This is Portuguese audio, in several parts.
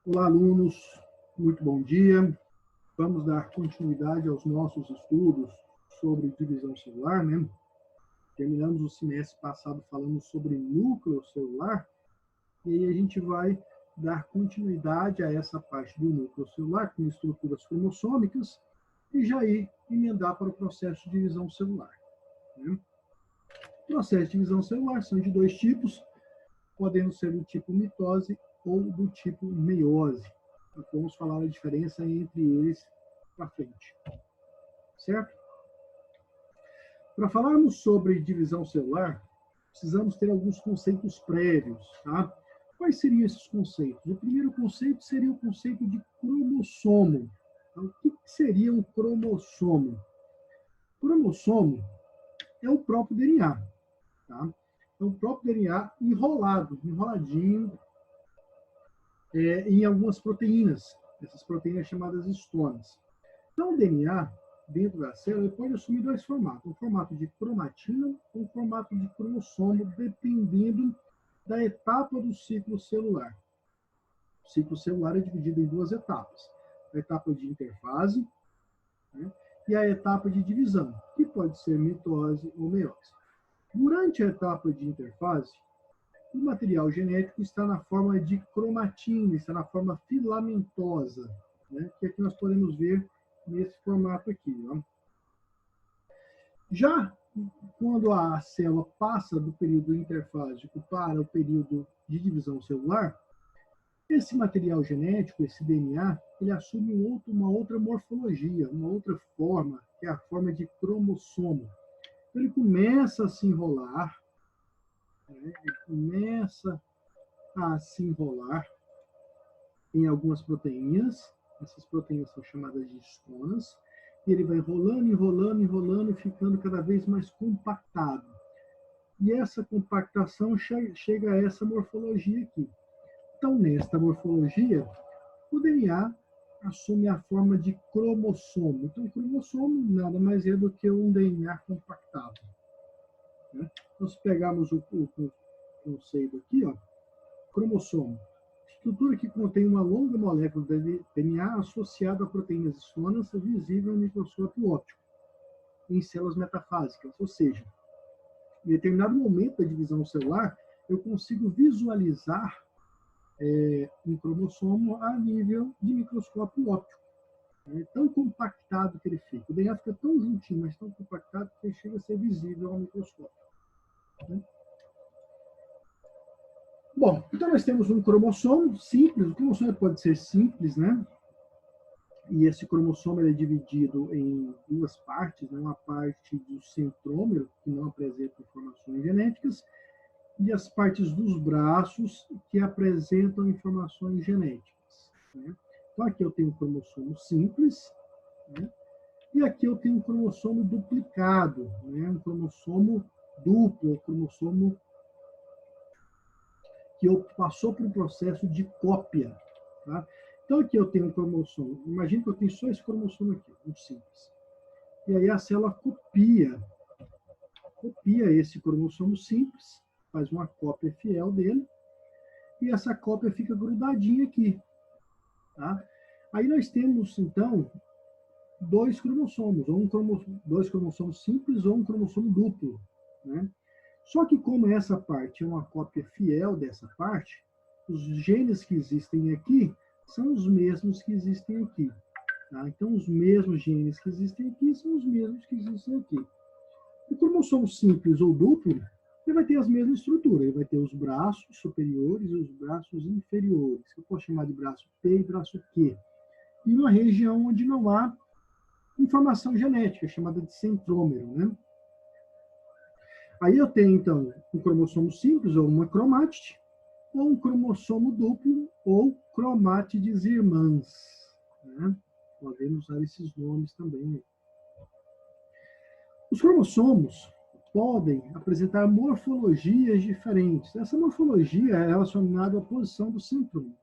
Olá, alunos, muito bom dia. Vamos dar continuidade aos nossos estudos sobre divisão celular, né? Terminamos o semestre passado falando sobre núcleo celular, e aí a gente vai dar continuidade a essa parte do núcleo celular, com estruturas cromossômicas, e já ir emendar para o processo de divisão celular. Né? O processo de divisão celular são de dois tipos, podendo ser do tipo mitose ou do tipo meiose. Nós vamos falar a diferença entre eles para frente. Certo? Para falarmos sobre divisão celular, precisamos ter alguns conceitos prévios. Tá? Quais seriam esses conceitos? O primeiro conceito seria o conceito de cromossomo. Então, o que seria um cromossomo? O cromossomo é o próprio DNA. Tá? É o próprio DNA enroladinho, em algumas proteínas, essas proteínas chamadas histonas. Então, o DNA, dentro da célula, pode assumir dois formatos, um formato de cromatina ou um formato de cromossomo, dependendo da etapa do ciclo celular. O ciclo celular é dividido em duas etapas, a etapa de interfase, né, e a etapa de divisão, que pode ser mitose ou meiose. Durante a etapa de interfase, o material genético está na forma de cromatina, está na forma filamentosa, né? Que aqui nós podemos ver nesse formato aqui. Ó. Já quando a célula passa do período interfásico para o período de divisão celular, esse material genético, esse DNA, ele assume uma outra morfologia, uma outra forma, que é a forma de cromossomo. Ele começa a se enrolar, né? Ele começa a se enrolar em algumas proteínas. Essas proteínas são chamadas de histonas. E ele vai enrolando, e ficando cada vez mais compactado. E essa compactação chega a essa morfologia aqui. Então, nesta morfologia, o DNA assume a forma de cromossomo. Então, o cromossomo nada mais é do que um DNA compactado. Né? Então, se pegarmos o conceito aqui, ó, cromossomo, estrutura que contém uma longa molécula de DNA associada a proteínas histonas visível no microscópio óptico, em células metafásicas, ou seja, em determinado momento da divisão celular, eu consigo visualizar um cromossomo a nível de microscópio óptico. É tão compactado que ele fica. O DNA fica tão juntinho, mas tão compactado que ele chega a ser visível ao microscópio. Né? Bom, então nós temos um cromossomo simples. O cromossomo pode ser simples, né? E esse cromossomo é dividido em duas partes, né? Uma parte do centrômero, que não apresenta informações genéticas, e as partes dos braços, que apresentam informações genéticas. Né? Então, aqui eu tenho um cromossomo simples, né? E aqui eu tenho um cromossomo duplicado, né? Um cromossomo duplo, um cromossomo que passou por um processo de cópia. Tá? Então, aqui eu tenho um cromossomo. Imagina que eu tenho só esse cromossomo aqui, muito simples. E aí a célula copia esse cromossomo simples, faz uma cópia fiel dele, e essa cópia fica grudadinha aqui. Tá? Aí nós temos, então, dois cromossomos, dois cromossomos simples ou um cromossomo duplo. Né? Só que como essa parte é uma cópia fiel dessa parte, os genes que existem aqui são os mesmos que existem aqui. Tá? Então, os mesmos genes que existem aqui são os mesmos que existem aqui. O cromossomo simples ou duplo, ele vai ter as mesmas estruturas. Ele vai ter os braços superiores e os braços inferiores, que eu posso chamar de braço P e braço Q. E uma região onde não há informação genética, chamada de centrômero. Né? Aí eu tenho, então, um cromossomo simples, ou uma cromátide, ou um cromossomo duplo, ou cromátides irmãs. Né? Podemos usar esses nomes também. Os cromossomos podem apresentar morfologias diferentes. Essa morfologia é relacionada à posição do centrômero.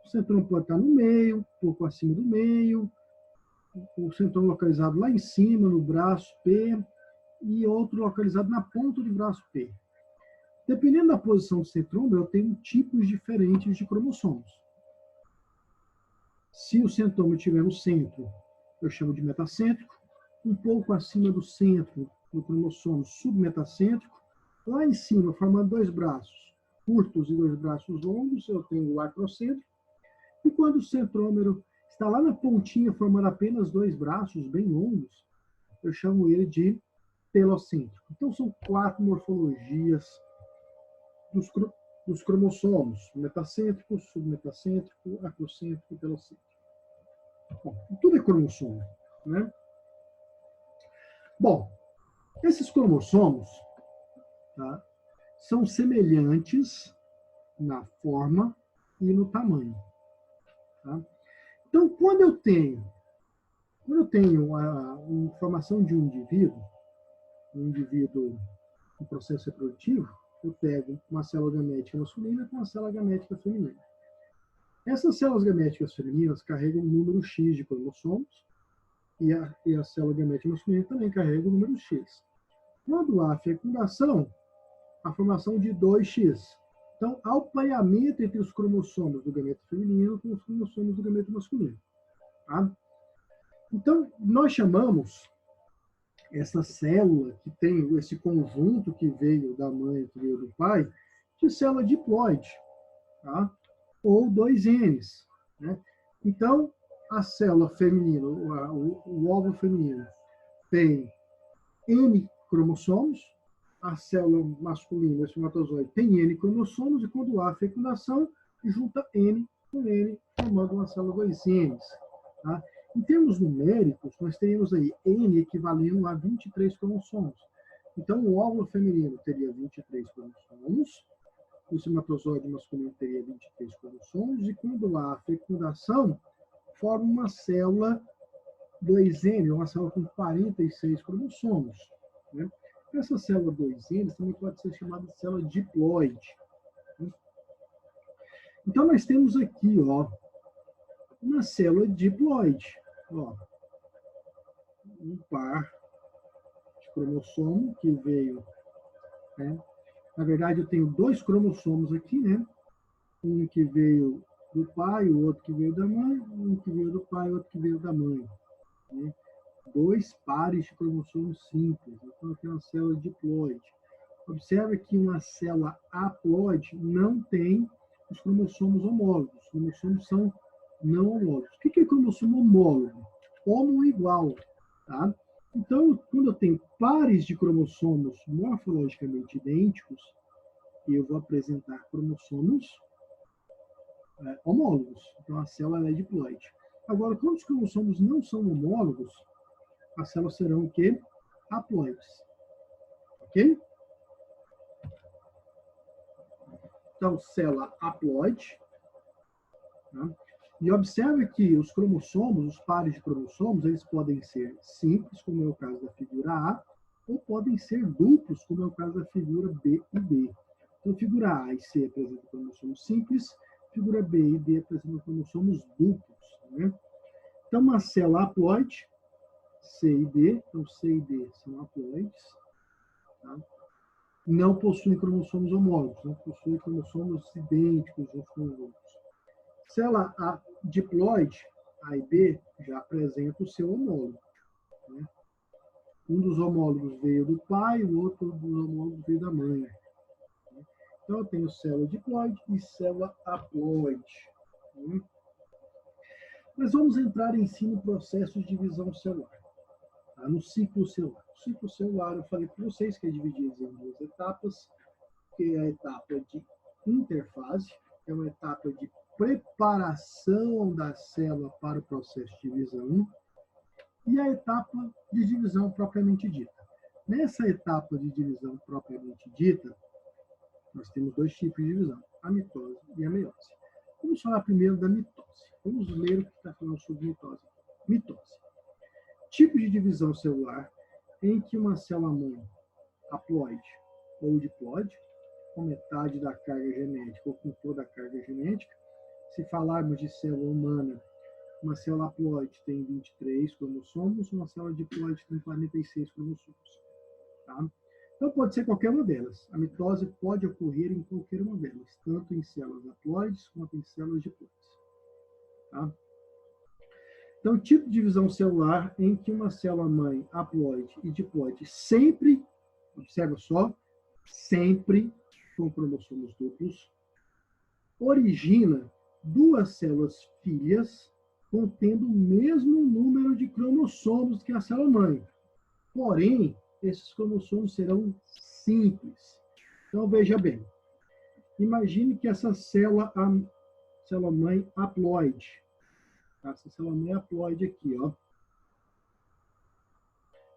O centrômero pode estar no meio, um pouco acima do meio, o centrômero localizado lá em cima, no braço P, e outro localizado na ponta do braço P. Dependendo da posição do centrômero, eu tenho tipos diferentes de cromossomos. Se o centrômero estiver no centro, eu chamo de metacêntrico. Um pouco acima do centro do cromossomo submetacêntrico. Lá em cima, formando dois braços curtos e dois braços longos, eu tenho o acrocêntrico. E quando o centrômero está lá na pontinha, formando apenas dois braços bem longos, eu chamo ele de telocêntrico. Então, são 4 morfologias dos cromossomos: metacêntrico, submetacêntrico, acrocêntrico e telocêntrico. Bom, tudo é cromossomo, né? Bom, esses cromossomos, tá, são semelhantes na forma e no tamanho. Tá? Então, quando eu tenho a informação de um indivíduo em processo reprodutivo, eu pego uma célula gamética masculina com uma célula gamética feminina. Essas células gaméticas femininas carregam um número X de cromossomos e a célula gamética masculina também carrega o número X. Quando há fecundação, a formação de 2X. Então, há o pareamento entre os cromossomos do gameto feminino com os cromossomos do gameto masculino. Tá? Então, nós chamamos essa célula que tem esse conjunto que veio da mãe, que veio do pai, de célula diploide, tá? Ou 2Ns. Né? Então, a célula feminina, o óvulo feminino, tem N cromossomos, a célula masculina, o espermatozoide, tem N cromossomos, e quando há fecundação, junta N com N, formando uma célula 2Ns. Tá? Em termos numéricos, nós teríamos aí N equivalendo a 23 cromossomos. Então, o óvulo feminino teria 23 cromossomos, o espermatozoide masculino teria 23 cromossomos, e quando há fecundação, forma uma célula 2N, uma célula com 46 cromossomos. Né? Essa célula 2N também pode ser chamada de célula diploide. Né? Então, nós temos aqui uma célula diploide. Um par de cromossomo que veio. Né? Na verdade, eu tenho 2 cromossomos aqui, né? Um que veio do pai, o outro que veio da mãe, um que veio do pai, o outro que veio da mãe. Né? 2 pares de cromossomos simples. Então, eu tenho uma célula diploide. Observe que uma célula haploide não tem os cromossomos homólogos. Os cromossomos são não homólogos. O que é cromossomo homólogo? Homo igual. Tá? Então, quando eu tenho pares de cromossomos morfologicamente idênticos, eu vou apresentar cromossomos homólogos. Então, a célula é diploide. Agora, quando os cromossomos não são homólogos, as células serão o quê? Haploides. Ok? Então, célula haploide. Tá? E observe que os cromossomos, os pares de cromossomos, eles podem ser simples, como é o caso da figura A, ou podem ser duplos, como é o caso da figura B e D. Então, figura A e C apresentam cromossomos simples, figura B e D apresentam cromossomos duplos. Né? Então, uma célula haploide, C e D, então C e D são haploides, tá? Não possuem cromossomos homólogos, não possuem cromossomos idênticos uns com os outros. Célula diploide, A e B, já apresenta o seu homólogo. Né? Um dos homólogos veio do pai, o outro dos homólogos veio da mãe. Né? Então, eu tenho célula diploide e célula haploide. Né? Mas vamos entrar em si no processo de divisão celular, tá? No ciclo celular. O ciclo celular, eu falei para vocês que é dividido em 2 etapas, que é a etapa de interfase, que é uma etapa de preparação da célula para o processo de divisão, e a etapa de divisão propriamente dita. Nessa etapa de divisão propriamente dita, nós temos 2 tipos de divisão, a mitose e a meiose. Vamos falar primeiro da mitose. Vamos ler o que está falando sobre mitose. Mitose. Tipo de divisão celular em que uma célula-mãe haploide ou diploide, com metade da carga genética ou com toda a carga genética. Se falarmos de célula humana, uma célula haploide tem 23 cromossomos, uma célula diploide tem 46 cromossomos. Tá? Então, pode ser qualquer uma delas. A mitose pode ocorrer em qualquer uma delas, tanto em células haploides quanto em células diploides. Tá? Então, tipo de divisão celular em que uma célula-mãe haploide e diploide sempre, observa só, sempre com cromossomos duplos, origina duas células filhas contendo o mesmo número de cromossomos que a célula-mãe. Porém, esses cromossomos serão simples. Então, veja bem. Imagine que essa célula-mãe haploide, essa célula-mãe haploide aqui, ó,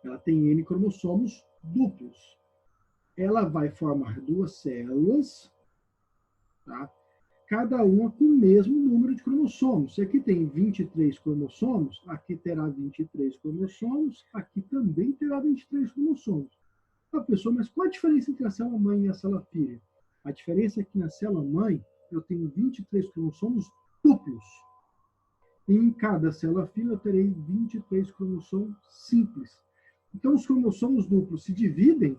ela tem N cromossomos duplos. Ela vai formar duas células, tá? Cada uma com o mesmo número de cromossomos. Se aqui tem 23 cromossomos, aqui terá 23 cromossomos, aqui também terá 23 cromossomos. Ah, pessoal, mas qual a diferença entre a célula-mãe e a célula-filha? A diferença é que na célula-mãe eu tenho 23 cromossomos duplos. E em cada célula-filha eu terei 23 cromossomos simples. Então, os cromossomos duplos se dividem,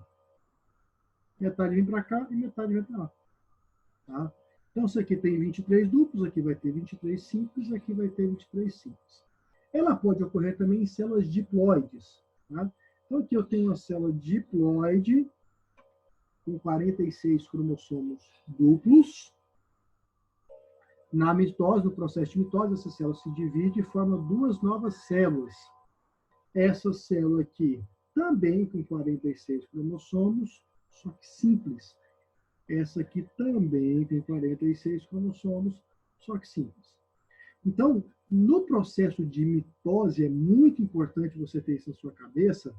metade vem para cá e metade vem para lá. Tá? Então, se aqui tem 23 duplos, aqui vai ter 23 simples, aqui vai ter 23 simples. Ela pode ocorrer também em células diploides. Tá? Então, aqui eu tenho uma célula diploide com 46 cromossomos duplos. Na mitose, no processo de mitose, essa célula se divide e forma duas novas células. Essa célula aqui também com 46 cromossomos, só que simples. Essa aqui também tem 46 cromossomos, só que simples. Então, no processo de mitose, é muito importante você ter isso na sua cabeça,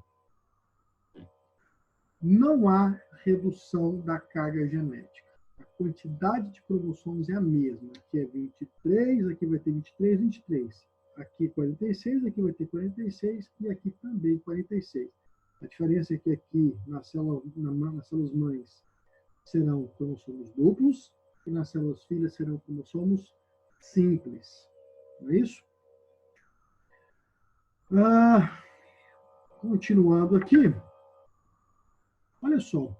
não há redução da carga genética. A quantidade de cromossomos é a mesma. Aqui é 23, aqui vai ter 23, 23. Aqui 46, aqui vai ter 46 e aqui também 46. A diferença é que aqui nas células mães serão cromossomos duplos e nas células filhas serão cromossomos simples. Não é isso? Continuando aqui. Olha só.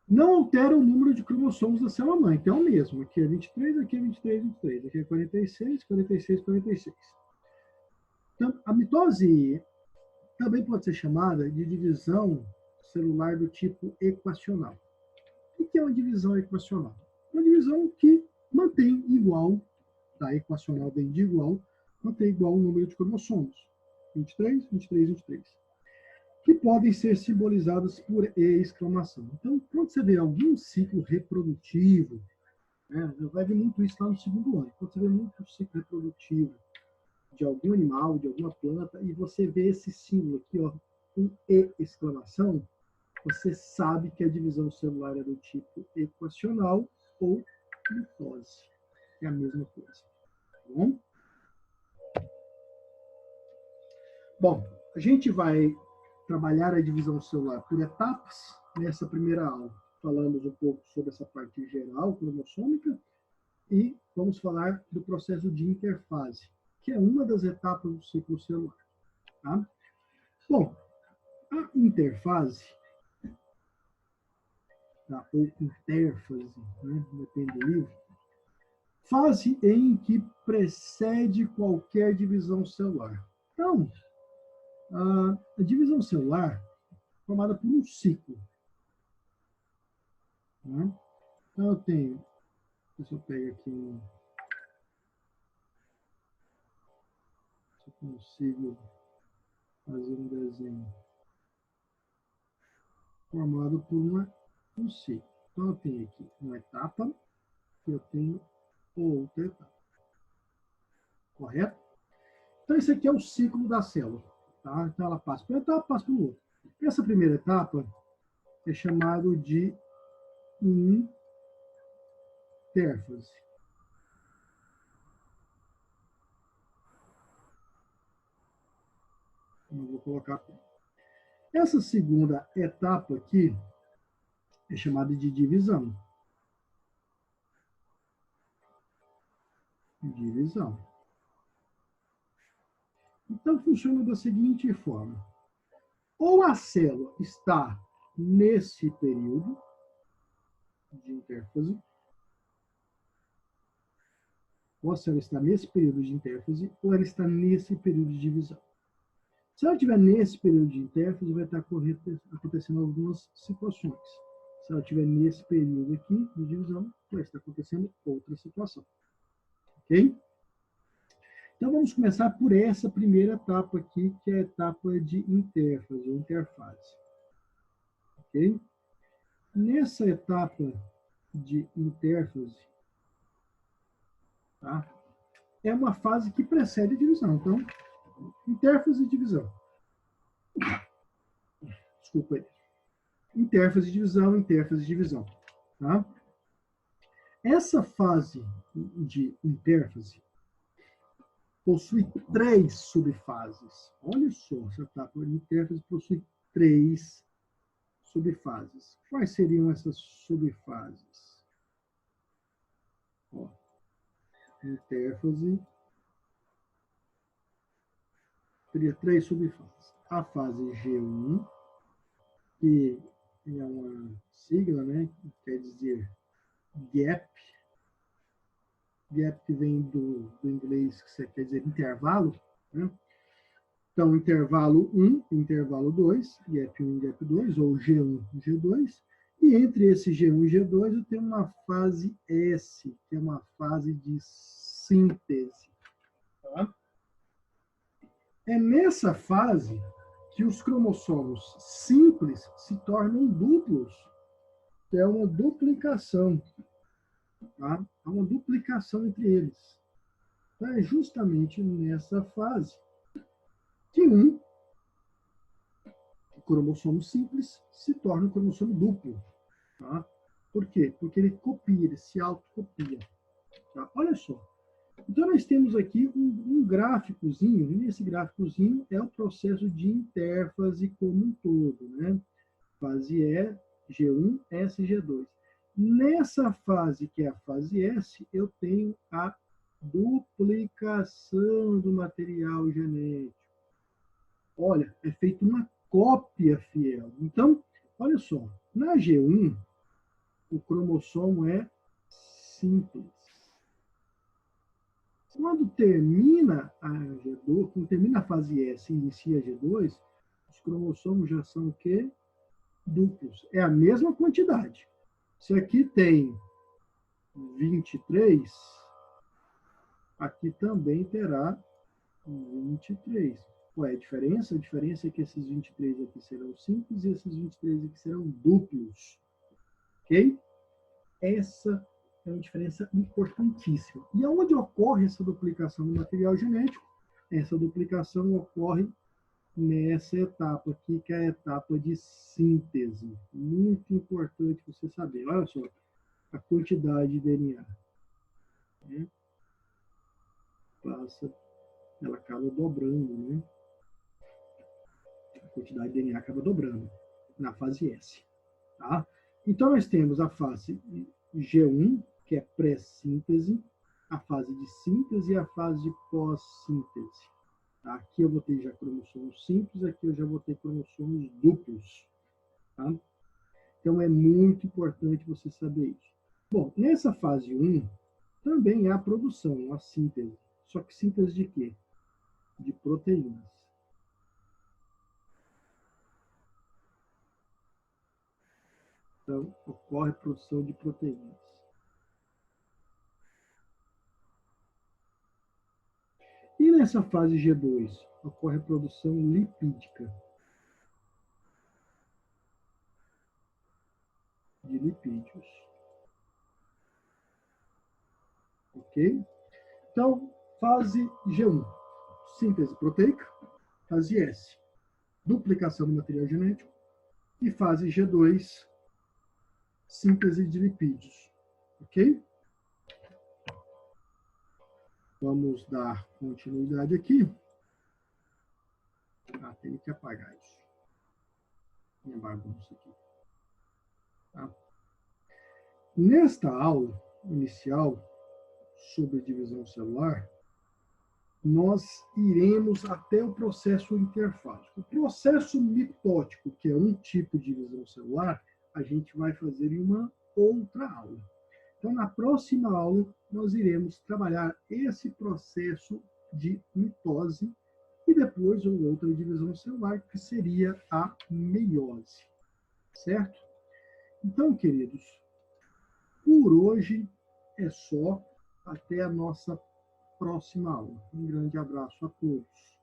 Não altera o número de cromossomos da célula-mãe, que é o mesmo. Aqui é 23, aqui é 23, 23. Aqui é 46, 46, 46. Então, a mitose também pode ser chamada de divisão celular do tipo equacional. O que é uma divisão equacional? Uma divisão que mantém igual, tá? Equacional vem de igual, mantém igual o número de cromossomos. 23, 23, 23. Que podem ser simbolizadas por E exclamação. Então, quando você vê algum ciclo reprodutivo, né, vai ver muito isso lá no segundo ano. Quando você vê muito ciclo reprodutivo de algum animal, de alguma planta, e você vê esse símbolo aqui, ó, um E exclamação, você sabe que a divisão celular é do tipo equacional ou mitose. É a mesma coisa. Tá bom? Bom, a gente vai trabalhar a divisão celular por etapas. Nessa primeira aula, falamos um pouco sobre essa parte geral, cromossômica, e vamos falar do processo de interfase, que é uma das etapas do ciclo celular. Tá? Bom, a interfase, tá? Ou interfase, né? Depende do livro, fase em que precede qualquer divisão celular. Então, a divisão celular é formada por um ciclo. Né? Então, eu tenho, deixa eu pegar aqui, se eu consigo fazer um desenho formado por um ciclo. Então, eu tenho aqui uma etapa, e eu tenho outra etapa. Correto? Então, esse aqui é o ciclo da célula. Tá? Então, ela passa por uma etapa, passa por outra. Essa primeira etapa é chamado de interfase. Eu vou colocar aqui. Essa segunda etapa aqui é chamada de divisão. Divisão. Então, funciona da seguinte forma. Ou a célula está nesse período de interfase, ou se ela está nesse período de intérfase, ou ela está nesse período de divisão. Se ela estiver nesse período de intérfase, vai estar acontecendo algumas situações. Se ela estiver nesse período aqui de divisão, vai estar acontecendo outra situação. Ok? Então, vamos começar por essa primeira etapa aqui, que é a etapa de intérfase, ou interfase. Ok? Nessa etapa de interfase, tá? É uma fase que precede a divisão. Então, interfase e divisão. Desculpa aí. Interfase e divisão, interfase e divisão. Tá? Essa fase de interfase possui 3 subfases. Olha só, essa etapa de interfase possui 3 subfases. Quais seriam essas subfases? Ó, interfase teria 3 subfases. A fase G1, que é uma sigla, né, que quer dizer gap. Gap que vem do inglês, que quer dizer intervalo, né? Então, intervalo 1, intervalo 2, gap 1 e gap 2, ou G1 e G2. E entre esse G1 e G2 eu tenho uma fase S, que é uma fase de síntese. Tá? É nessa fase que os cromossomos simples se tornam duplos, que é uma duplicação. Tá? Há uma duplicação entre eles. Então, é justamente nessa fase que um cromossomo simples se torna um cromossomo duplo. Tá? Por quê? Porque ele copia, ele se autocopia. Tá? Olha só. Então, nós temos aqui um gráficozinho, e nesse gráficozinho é o processo de interfase como um todo. Né? Fase E, G1, S e G2. Nessa fase, que é a fase S, eu tenho a duplicação do material genético. Olha, é feita uma cópia fiel. Então, olha só, na G1, o cromossomo é simples. Quando termina a G2, quando termina a fase S e inicia a G2, os cromossomos já são o quê? Duplos. É a mesma quantidade. Se aqui tem 23, aqui também terá 23. Qual é a diferença? A diferença é que esses 23 aqui serão simples e esses 23 aqui serão duplos. Ok? Essa é uma diferença importantíssima. E aonde ocorre essa duplicação do material genético? Essa duplicação ocorre nessa etapa aqui, que é a etapa de síntese. Muito importante você saber. Olha só, a quantidade de DNA. Né? Ela acaba dobrando, né? A quantidade de DNA acaba dobrando na fase S. Tá? Então, nós temos a fase G1, que é pré-síntese, a fase de síntese e a fase de pós-síntese. Tá? Aqui eu vou ter já cromossomos simples, aqui eu já vou ter cromossomos duplos. Tá? Então, é muito importante você saber isso. Bom, nessa fase 1, também há a produção, a síntese. Só que síntese de quê? De proteínas. Então, ocorre a produção de proteínas. E nessa fase G2, ocorre a produção lipídica. De lipídios. Ok? Então, fase G1, síntese proteica. Fase S, duplicação do material genético. E fase G2, síntese de lipídios. Ok? Vamos dar continuidade aqui. Ah, tem que apagar isso. Minha bagunça aqui. Tá? Nesta aula inicial sobre divisão celular, nós iremos até o processo interfásico. O processo mitótico, que é um tipo de divisão celular, a gente vai fazer em uma outra aula. Então, na próxima aula, nós iremos trabalhar esse processo de mitose e depois uma outra divisão celular, que seria a meiose. Certo? Então, queridos, por hoje é só. Até a nossa próxima aula. Um grande abraço a todos.